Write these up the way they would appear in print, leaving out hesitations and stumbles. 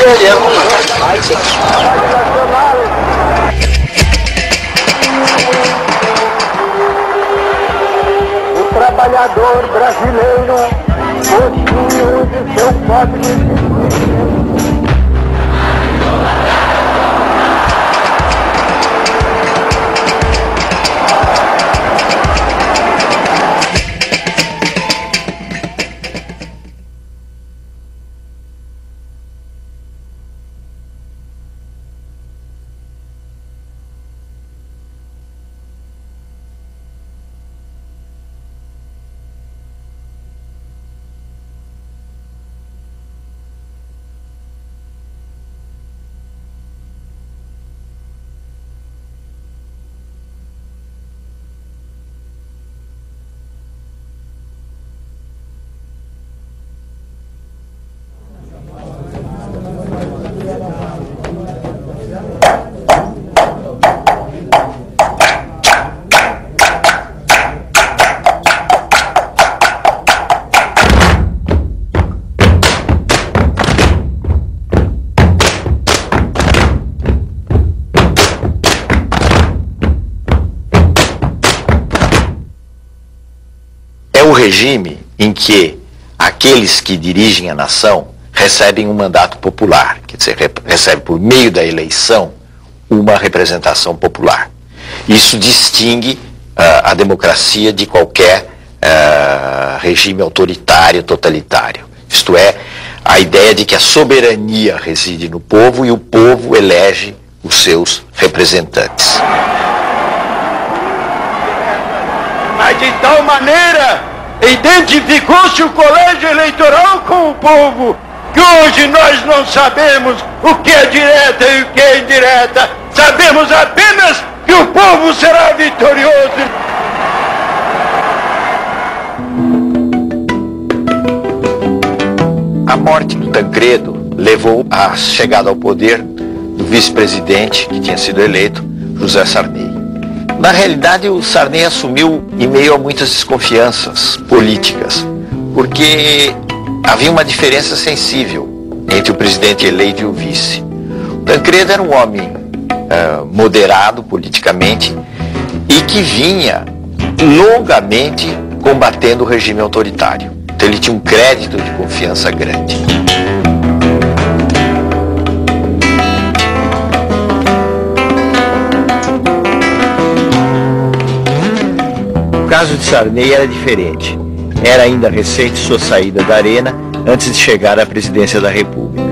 O trabalhador brasileiro possui de seu código. Um regime em que aqueles que dirigem a nação recebem um mandato popular, quer dizer, recebe por meio da eleição uma representação popular. Isso distingue a democracia de qualquer regime autoritário, totalitário. Isto é, a ideia de que a soberania reside no povo e o povo elege os seus representantes. Mas de tal maneira identificou-se o colégio eleitoral com o povo, que hoje nós não sabemos o que é direta e o que é indireta. Sabemos apenas que o povo será vitorioso. A morte do Tancredo levou à chegada ao poder do vice-presidente, que tinha sido eleito, José Sarney. Na realidade, o Sarney assumiu em meio a muitas desconfianças políticas, porque havia uma diferença sensível entre o presidente eleito e o vice. O Tancredo era um homem moderado politicamente e que vinha longamente combatendo o regime autoritário. Então ele tinha um crédito de confiança grande. O caso de Sarney era diferente. Era ainda recente sua saída da arena antes de chegar à presidência da República.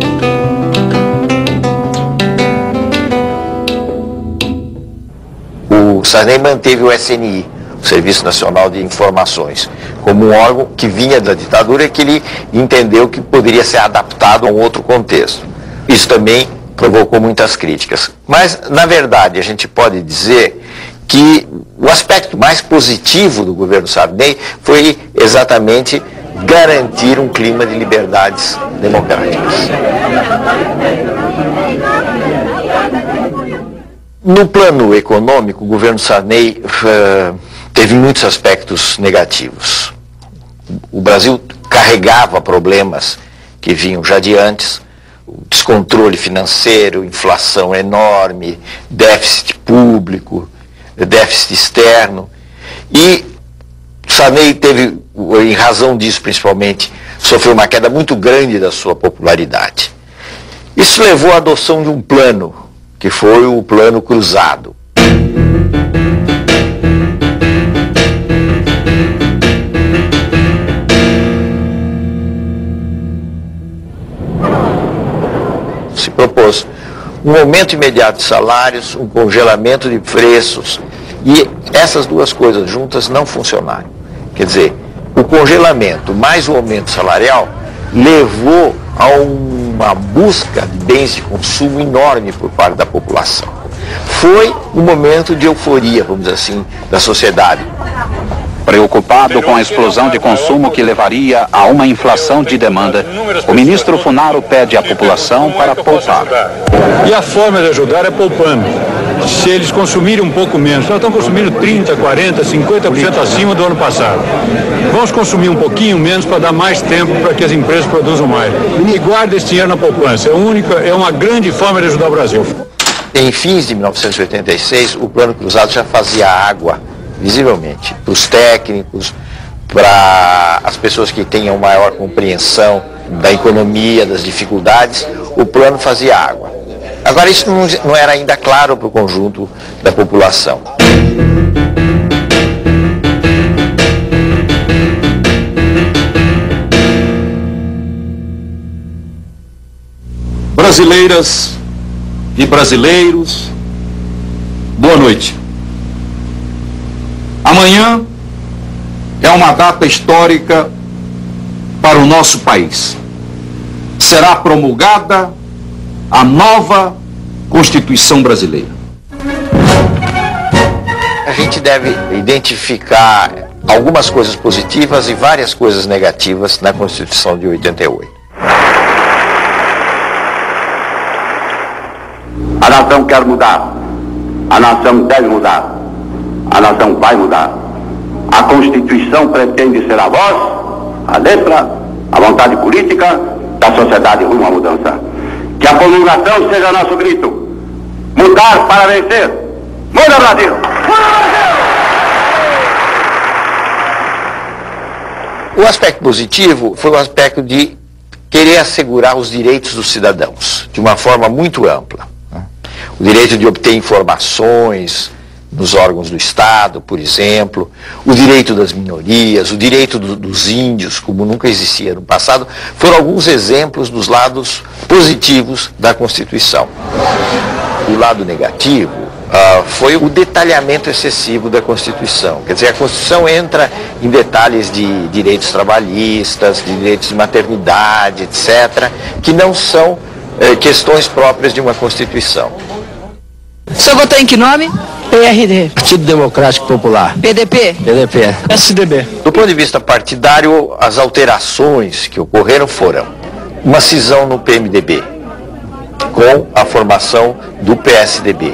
O Sarney manteve o SNI, o Serviço Nacional de Informações, como um órgão que vinha da ditadura e que ele entendeu que poderia ser adaptado a um outro contexto. Isso também provocou muitas críticas. Mas, na verdade, a gente pode dizer que o aspecto mais positivo do governo Sarney foi exatamente garantir um clima de liberdades democráticas. No plano econômico, o governo Sarney teve muitos aspectos negativos. O Brasil carregava problemas que vinham já de antes: o descontrole financeiro, inflação enorme, déficit público, déficit externo, e Sarney teve, em razão disso principalmente, sofreu uma queda muito grande da sua popularidade. Isso levou à adoção de um plano, que foi o Plano Cruzado. Se propôs um aumento imediato de salários, um congelamento de preços, e essas duas coisas juntas não funcionaram. Quer dizer, o congelamento mais o aumento salarial levou a uma busca de bens de consumo enorme por parte da população. Foi um momento de euforia, vamos dizer assim, da sociedade. Preocupado com a explosão de consumo que levaria a uma inflação de demanda, o ministro Funaro pede à população para poupar. E a forma de ajudar é poupando. se eles consumirem um pouco menos. Nós estamos consumindo 30%, 40%, 50% acima do ano passado. Vamos consumir um pouquinho menos para dar mais tempo para que as empresas produzam mais. E guarda esse dinheiro na poupança. É uma grande forma de ajudar o Brasil. Em fins de 1986, o Plano Cruzado já fazia água, visivelmente, para os técnicos, para as pessoas que tenham maior compreensão da economia, das dificuldades, o plano fazia água. Agora, isso não era ainda claro para o conjunto da população. Brasileiras e brasileiros, boa noite. Amanhã é uma data histórica para o nosso país. Será promulgada a nova Constituição brasileira. A gente deve identificar algumas coisas positivas e várias coisas negativas na Constituição de 88. A nação quer mudar, a nação deve mudar, a nação vai mudar. A Constituição pretende ser a voz, a letra, a vontade política da sociedade rumo à mudança. Que a promulgação seja nosso grito. Mudar para vencer. Muda, Brasil! O aspecto positivo foi o aspecto de querer assegurar os direitos dos cidadãos, de uma forma muito ampla. O direito de obter informações nos órgãos do Estado, por exemplo, o direito das minorias, o direito dos índios, como nunca existia no passado, foram alguns exemplos dos lados positivos da Constituição. O lado negativo foi o detalhamento excessivo da Constituição. Quer dizer, a Constituição entra em detalhes de direitos trabalhistas, de direitos de maternidade, etc., que não são questões próprias de uma Constituição. O senhor votou em que nome? PRD. Partido Democrático Popular. PDP? PDP. PSDB. Do ponto de vista partidário, as alterações que ocorreram foram uma cisão no PMDB, com a formação do PSDB.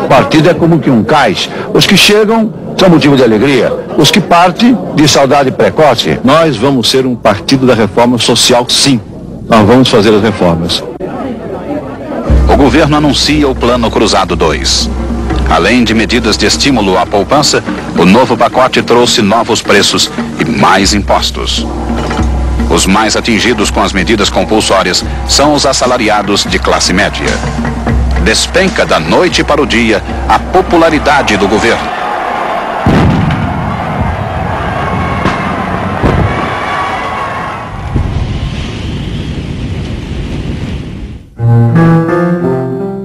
O partido é como que um cais. Os que chegam são motivo de alegria. Os que partem, de saudade precoce. Nós vamos ser um partido da reforma social, sim. Nós vamos fazer as reformas. O governo anuncia o Plano Cruzado 2. Além de medidas de estímulo à poupança, o novo pacote trouxe novos preços e mais impostos. Os mais atingidos com as medidas compulsórias são os assalariados de classe média. Despenca da noite para o dia a popularidade do governo.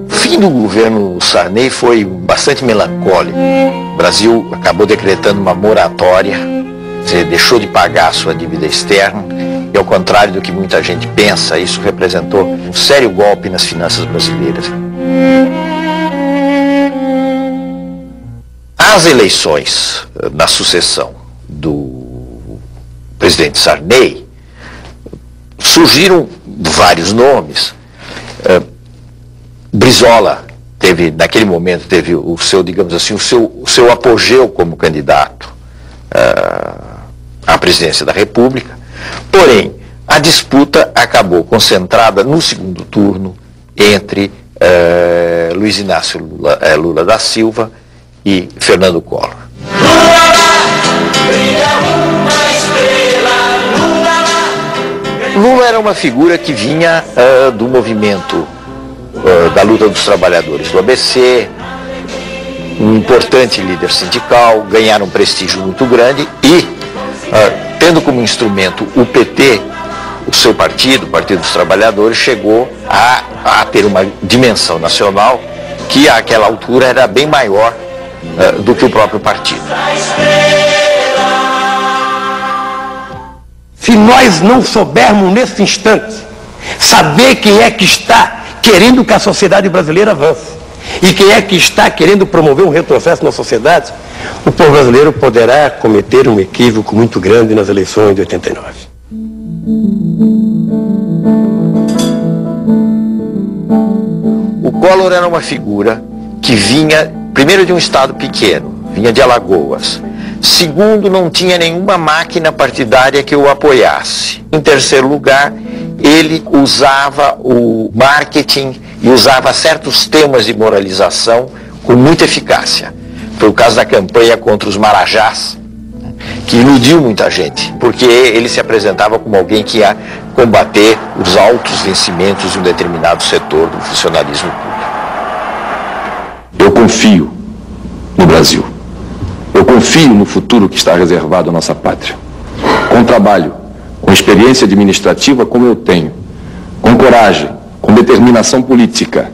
O fim do governo Sarney foi bastante melancólico. O Brasil acabou decretando uma moratória, deixou de pagar a sua dívida externa, e ao contrário do que muita gente pensa, isso representou um sério golpe nas finanças brasileiras. As eleições na sucessão do presidente Sarney surgiram vários nomes. Brizola naquele momento teve o seu, digamos assim, o seu apogeu como candidato à presidência da República. Porém, a disputa acabou concentrada no segundo turno entre Luiz Inácio Lula da Silva e Fernando Collor. Lula era uma figura que vinha do movimento da luta dos trabalhadores do ABC, um importante líder sindical, ganharam um prestígio muito grande e, tendo como instrumento o PT, o seu partido, o Partido dos Trabalhadores, chegou a ter uma dimensão nacional que àquela altura era bem maior do que o próprio partido. Se nós não soubermos nesse instante saber quem é que está querendo que a sociedade brasileira avance e quem é que está querendo promover um retrocesso na sociedade, o povo brasileiro poderá cometer um equívoco muito grande nas eleições de 89. O Collor era uma figura que vinha, primeiro, de um estado pequeno, vinha de Alagoas. Segundo, não tinha nenhuma máquina partidária que o apoiasse. Em terceiro lugar, ele usava o marketing e usava certos temas de moralização com muita eficácia. Foi o caso da campanha contra os marajás, que iludiu muita gente, porque ele se apresentava como alguém que ia combater os altos vencimentos de um determinado setor do funcionalismo público. Eu confio no Brasil. Eu confio no futuro que está reservado à nossa pátria. Com trabalho, com experiência administrativa como eu tenho, com coragem, com determinação política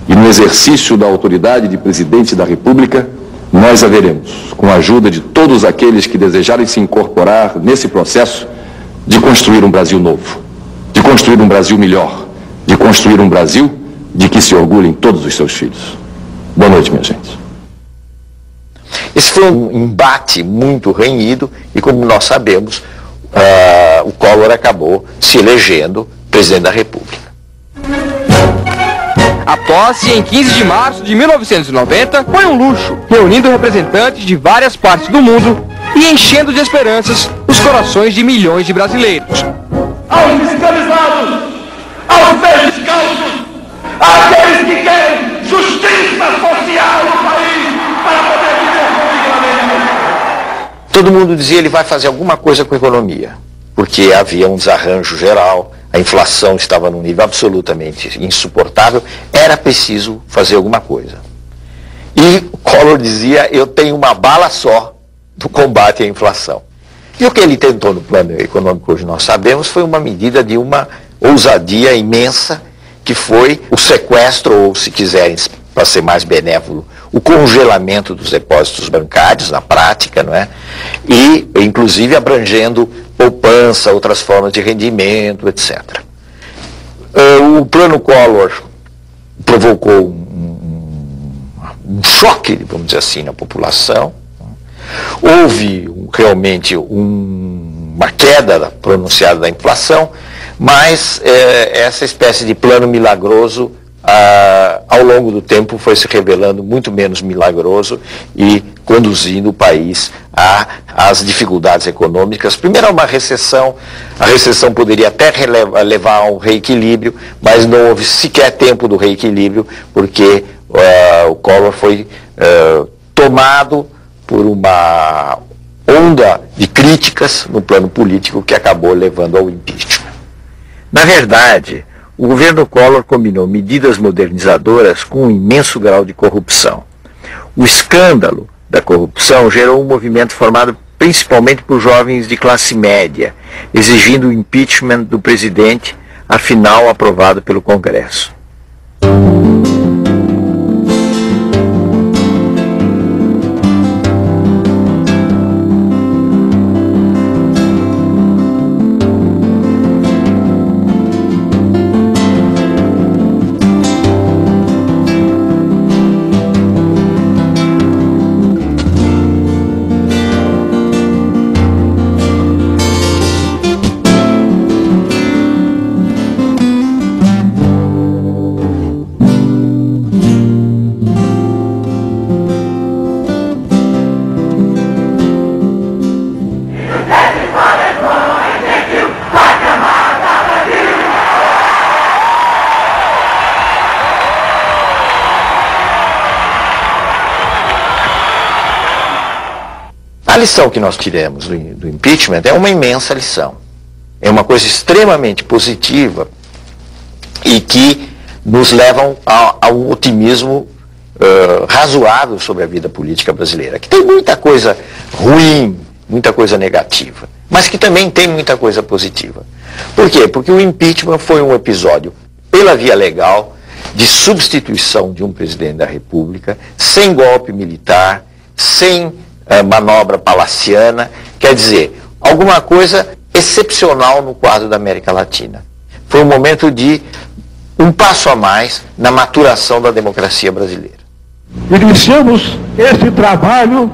e no exercício da autoridade de presidente da República, nós haveremos, com a ajuda de todos aqueles que desejarem se incorporar nesse processo, de construir um Brasil novo, de construir um Brasil melhor, de construir um Brasil de que se orgulhem todos os seus filhos. Boa noite, minha gente. Esse foi um embate muito renhido e, como nós sabemos, o Collor acabou se elegendo presidente da República. A posse, em 15 de março de 1990, foi um luxo, reunindo representantes de várias partes do mundo e enchendo de esperanças os corações de milhões de brasileiros. Aos escravizados, aos descalços, àqueles que querem justiça social no país para poder viver dignamente. Todo mundo dizia que ele vai fazer alguma coisa com a economia, porque havia um desarranjo geral. A inflação estava num nível absolutamente insuportável, era preciso fazer alguma coisa. E Collor dizia, eu tenho uma bala só do combate à inflação. E o que ele tentou no plano econômico, hoje nós sabemos, foi uma medida de uma ousadia imensa, que foi o sequestro, ou se quiserem, para ser mais benévolo, o congelamento dos depósitos bancários, na prática, não é? E, inclusive, abrangendo poupança, outras formas de rendimento, etc. O plano Collor provocou um choque, vamos dizer assim, na população. Houve realmente uma queda pronunciada da inflação, mas essa espécie de plano milagroso, ao longo do tempo, foi se revelando muito menos milagroso e conduzindo o país às dificuldades econômicas. Primeiro, a uma recessão. A recessão poderia até levar a um reequilíbrio, mas não houve sequer tempo do reequilíbrio, porque o Collor foi tomado por uma onda de críticas no plano político que acabou levando ao impeachment. Na verdade, o governo Collor combinou medidas modernizadoras com um imenso grau de corrupção. O escândalo da corrupção gerou um movimento formado principalmente por jovens de classe média, exigindo o impeachment do presidente, afinal aprovado pelo Congresso. A lição que nós tiramos do impeachment é uma imensa lição. É uma coisa extremamente positiva e que nos leva a um otimismo razoável sobre a vida política brasileira, que tem muita coisa ruim, muita coisa negativa, mas que também tem muita coisa positiva. Por quê? Porque o impeachment foi um episódio, pela via legal, de substituição de um presidente da República, sem golpe militar, sem manobra palaciana, quer dizer, alguma coisa excepcional no quadro da América Latina. Foi um momento de um passo a mais na maturação da democracia brasileira. Iniciamos esse trabalho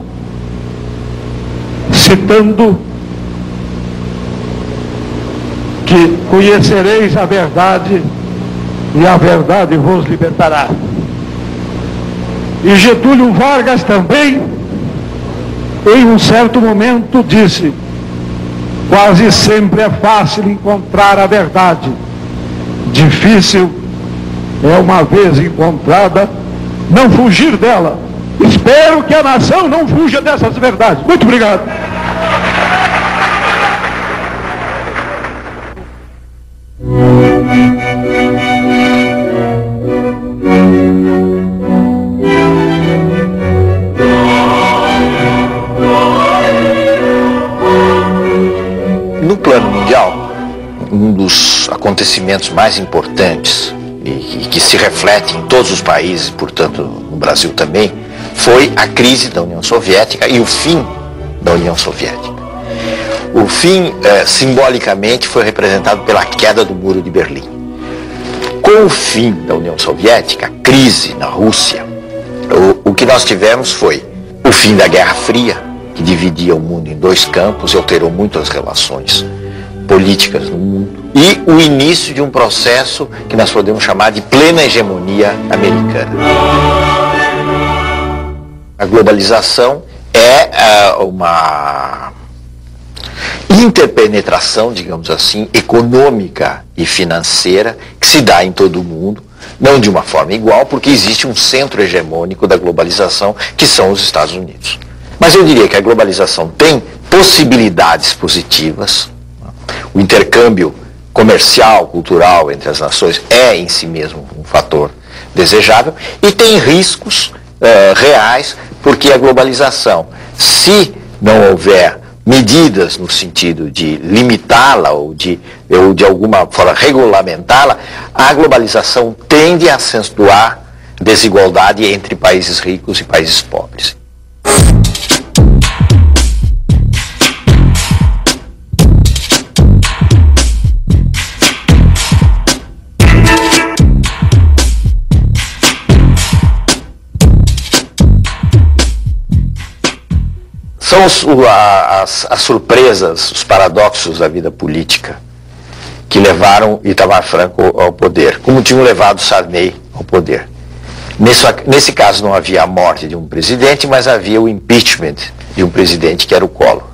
citando que conhecereis a verdade e a verdade vos libertará. E Getúlio Vargas também, em um certo momento, disse: quase sempre é fácil encontrar a verdade. Difícil é, uma vez encontrada, não fugir dela. Espero que a nação não fuja dessas verdades. Muito obrigado. No plano mundial, um dos acontecimentos mais importantes e que se reflete em todos os países, portanto no Brasil também, foi a crise da União Soviética e o fim da União Soviética. O fim, simbolicamente, foi representado pela queda do Muro de Berlim. Com o fim da União Soviética, a crise na Rússia, o que nós tivemos foi o fim da Guerra Fria, que dividia o mundo em dois campos e alterou muito as relações políticas no mundo, e o início de um processo que nós podemos chamar de plena hegemonia americana. A globalização é uma interpenetração, digamos assim, econômica e financeira que se dá em todo o mundo, não de uma forma igual, porque existe um centro hegemônico da globalização, que são os Estados Unidos. Mas eu diria que a globalização tem possibilidades positivas. O intercâmbio comercial, cultural entre as nações é em si mesmo um fator desejável, e tem riscos reais, porque a globalização, se não houver medidas no sentido de limitá-la ou de alguma forma regulamentá-la, a globalização tende a acentuar desigualdade entre países ricos e países pobres. São as surpresas, os paradoxos da vida política que levaram Itamar Franco ao poder, como tinham levado Sarney ao poder. Nesse caso não havia a morte de um presidente, mas havia o impeachment de um presidente, que era o Collor.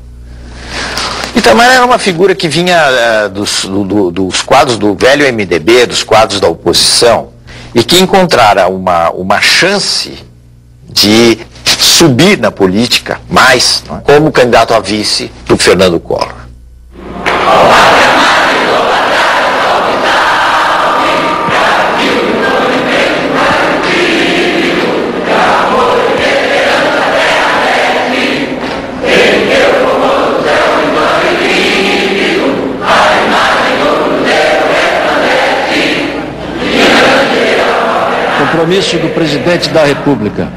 Itamar era uma figura que vinha dos quadros do velho MDB, dos quadros da oposição, e que encontrara uma chance de subir na política mais, como candidato a vice do Fernando Collor. Compromisso do Presidente da República.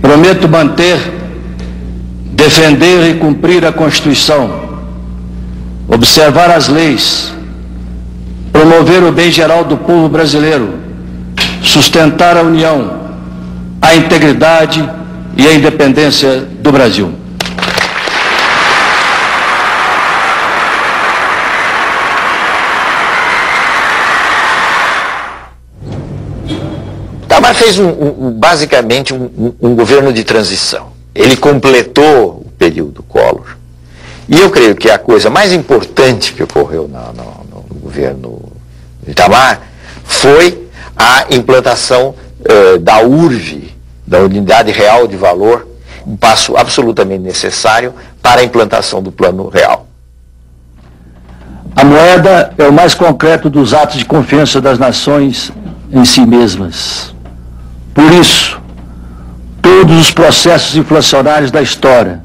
Prometo manter, defender e cumprir a Constituição, observar as leis, promover o bem geral do povo brasileiro, sustentar a união, a integridade e a independência do Brasil. Itamar fez basicamente um governo de transição. Ele completou o período Collor. E eu creio que a coisa mais importante que ocorreu no governo Itamar foi a implantação da URV, da Unidade Real de Valor, um passo absolutamente necessário para a implantação do Plano Real. A moeda é o mais concreto dos atos de confiança das nações em si mesmas. Por isso, todos os processos inflacionários da história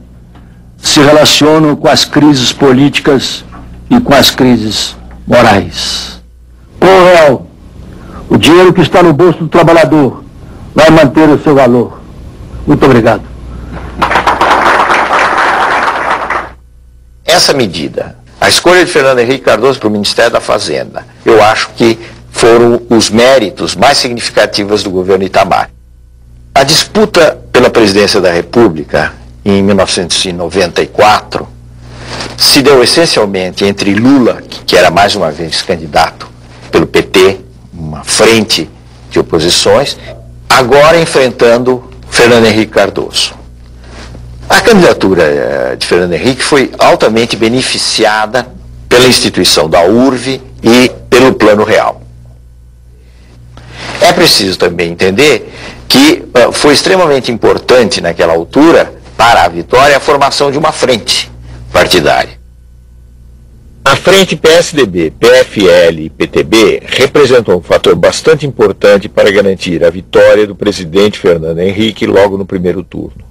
se relacionam com as crises políticas e com as crises morais. Com o real, o dinheiro que está no bolso do trabalhador vai manter o seu valor. Muito obrigado. Essa medida, a escolha de Fernando Henrique Cardoso para o Ministério da Fazenda, eu acho que foram os méritos mais significativos do governo Itamar. A disputa pela presidência da República, em 1994, se deu essencialmente entre Lula, que era mais uma vez candidato pelo PT, uma frente de oposições, agora enfrentando Fernando Henrique Cardoso. A candidatura de Fernando Henrique foi altamente beneficiada pela instituição da URV e pelo Plano Real. É preciso também entender que foi extremamente importante naquela altura, para a vitória, a formação de uma frente partidária. A frente PSDB, PFL e PTB representou um fator bastante importante para garantir a vitória do presidente Fernando Henrique logo no primeiro turno.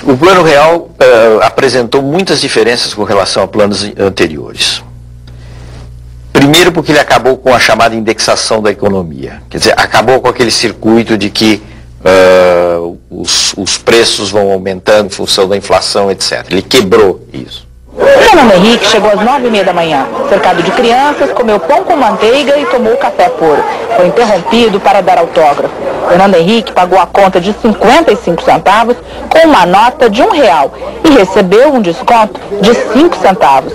O Plano Real apresentou muitas diferenças com relação a planos anteriores. Primeiro porque ele acabou com a chamada indexação da economia. Quer dizer, acabou com aquele circuito de que os preços vão aumentando em função da inflação, etc. Ele quebrou isso. Fernando Henrique chegou às 9h30 da manhã, cercado de crianças, comeu pão com manteiga e tomou café puro. Foi interrompido para dar autógrafo. Fernando Henrique pagou a conta de 55 centavos com uma nota de R$1 e recebeu um desconto de 5 centavos.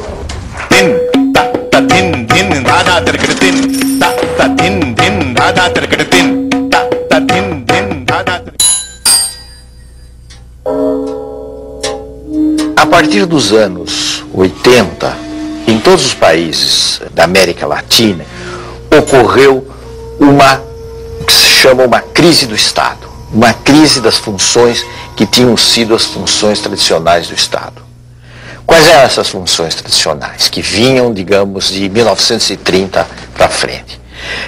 A partir dos anos 80, em todos os países da América Latina, ocorreu uma que se chama uma crise do Estado, uma crise das funções que tinham sido as funções tradicionais do Estado. Quais eram essas funções tradicionais, que vinham, digamos, de 1930 para frente?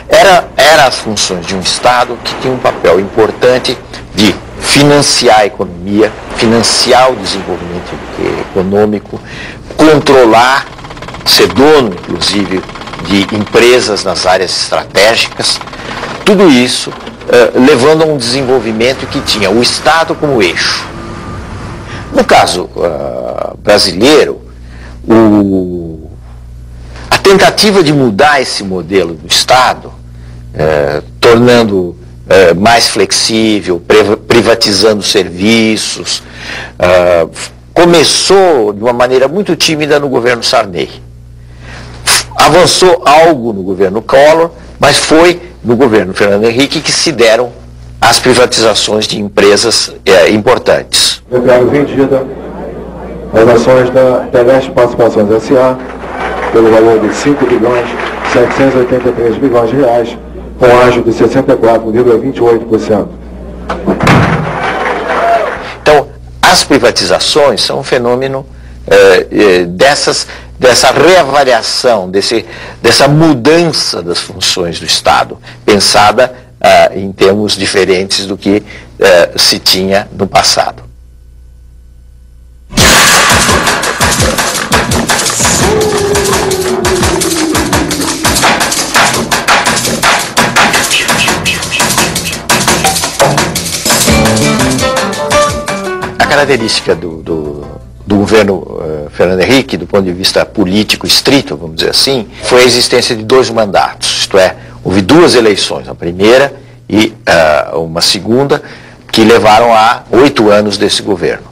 Eram as funções de um Estado que tinha um papel importante de financiar a economia, financiar o desenvolvimento econômico, controlar, ser dono, inclusive, de empresas nas áreas estratégicas, tudo isso levando a um desenvolvimento que tinha o Estado como eixo. No caso brasileiro, a tentativa de mudar esse modelo do Estado, tornando mais flexível, privatizando serviços, começou de uma maneira muito tímida no governo Sarney. Avançou algo no governo Collor, mas foi no governo Fernando Henrique que se deram as privatizações de empresas importantes. Declaro vendida as ações da Teleste Participações S.A. pelo valor de 5.783 bilhões de reais, com ágio de 64,28%. Então, as privatizações são um fenômeno dessa reavaliação, dessa mudança das funções do Estado, pensada em termos diferentes do que se tinha no passado. A característica do governo Fernando Henrique, do ponto de vista político estrito, vamos dizer assim, foi a existência de 2 mandatos, isto é, houve 2 eleições, a primeira e uma segunda, que levaram a 8 anos desse governo.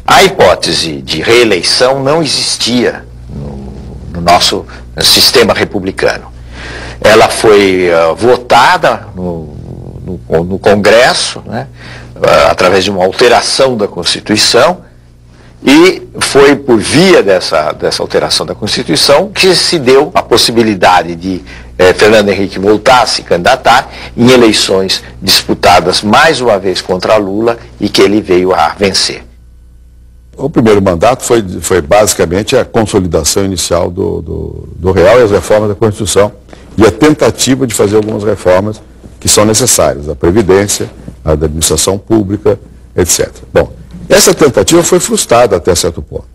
A hipótese de reeleição não existia no nosso sistema republicano. Ela foi votada no Congresso, né, através de uma alteração da Constituição, e foi por via dessa alteração da Constituição que se deu a possibilidade de Fernando Henrique voltar a se candidatar em eleições disputadas mais uma vez contra Lula e que ele veio a vencer. O primeiro mandato foi basicamente a consolidação inicial do Real e as reformas da Constituição e a tentativa de fazer algumas reformas que são necessárias, a Previdência, a da administração pública, etc. Bom, essa tentativa foi frustrada até certo ponto,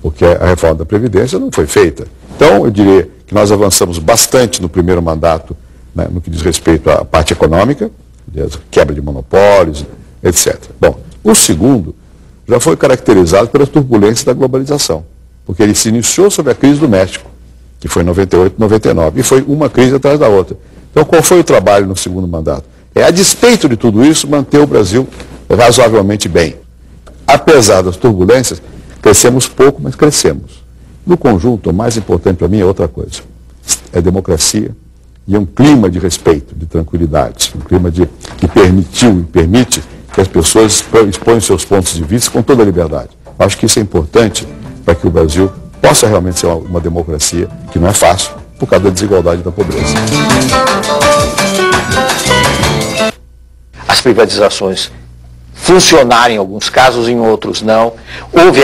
porque a reforma da Previdência não foi feita. Então, eu diria que nós avançamos bastante no primeiro mandato, né, no que diz respeito à parte econômica, quebra de monopólios, etc. Bom, o segundo já foi caracterizado pelas turbulências da globalização, porque ele se iniciou sob a crise do México que foi em 98, 99. E foi uma crise atrás da outra. Então, qual foi o trabalho no segundo mandato? A despeito de tudo isso, manter o Brasil razoavelmente bem. Apesar das turbulências, crescemos pouco, mas crescemos. No conjunto, o mais importante para mim é outra coisa. É democracia e é um clima de respeito, de tranquilidade. Um clima que permitiu e permite que as pessoas exponham seus pontos de vista com toda a liberdade. Acho que isso é importante para que o Brasil possa realmente ser uma democracia, que não é fácil, por causa da desigualdade e da pobreza. As privatizações funcionaram em alguns casos, em outros não. Houve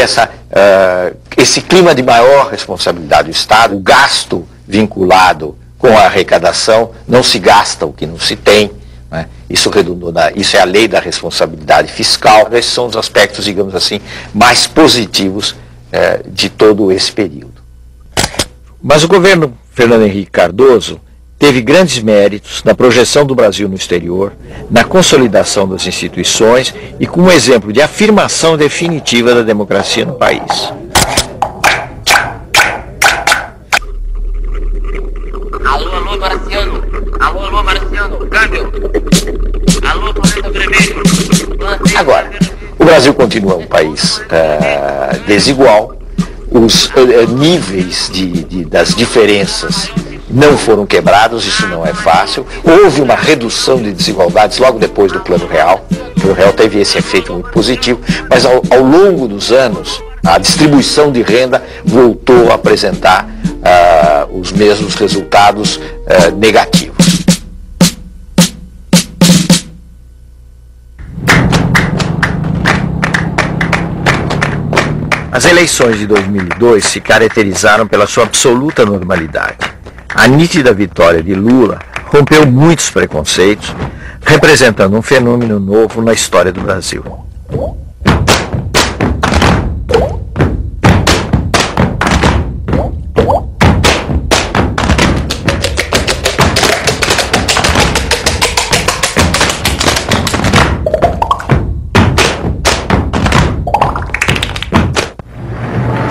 esse clima de maior responsabilidade do Estado, o gasto vinculado com a arrecadação, não se gasta o que não se tem, né? Isso é a lei da responsabilidade fiscal. Esses são os aspectos, digamos assim, mais positivos de todo esse período. Mas o governo Fernando Henrique Cardoso teve grandes méritos na projeção do Brasil no exterior, na consolidação das instituições e com um exemplo de afirmação definitiva da democracia no país. Alô, Marciano. Alô, Marciano. Câmbio. Alô, planeta vermelho. Agora, o Brasil continua um país desigual, os níveis das diferenças não foram quebrados, isso não é fácil. Houve uma redução de desigualdades logo depois do Plano Real. O Plano Real teve esse efeito muito positivo, mas ao longo dos anos, a distribuição de renda voltou a apresentar os mesmos resultados negativos. As eleições de 2002 se caracterizaram pela sua absoluta normalidade. A nítida vitória de Lula rompeu muitos preconceitos, representando um fenômeno novo na história do Brasil.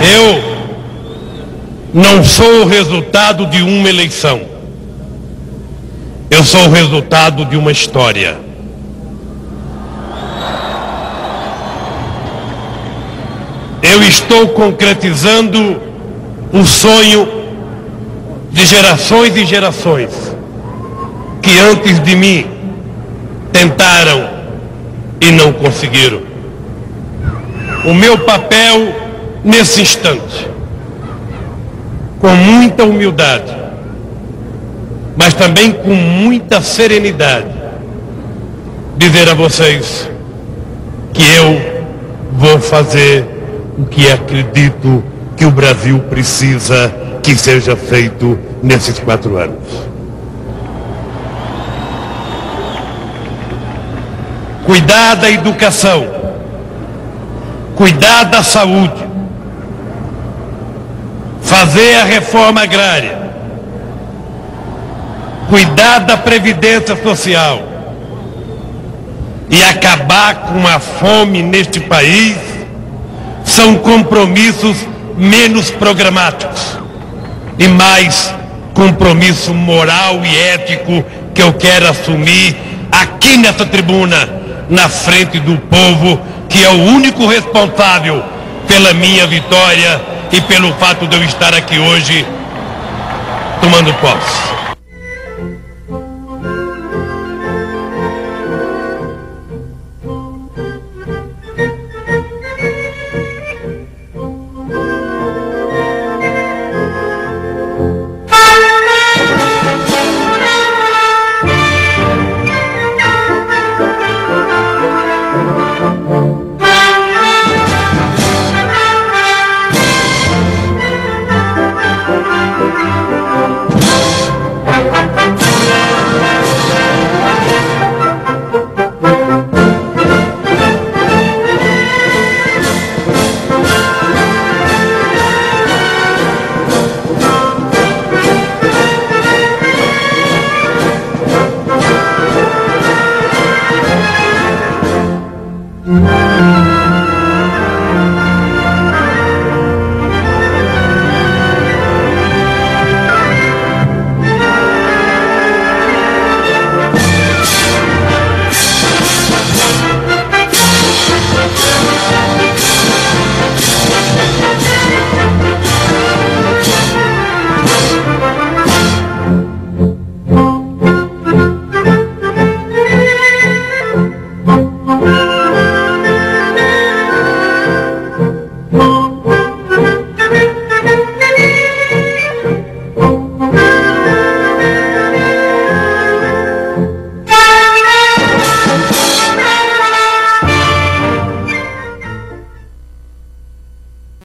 Eu não sou o resultado de uma eleição. Eu sou o resultado de uma história. Eu estou concretizando o sonho de gerações e gerações que antes de mim tentaram e não conseguiram. O meu papel nesse instante, com muita humildade, mas também com muita serenidade, dizer a vocês que eu vou fazer o que acredito que o Brasil precisa que seja feito nesses 4 anos. Cuidar da educação, cuidar da saúde, fazer a reforma agrária, cuidar da previdência social e acabar com a fome neste país são compromissos menos programáticos e mais compromisso moral e ético que eu quero assumir aqui nessa tribuna, na frente do povo, que é o único responsável pela minha vitória e pelo fato de eu estar aqui hoje tomando posse.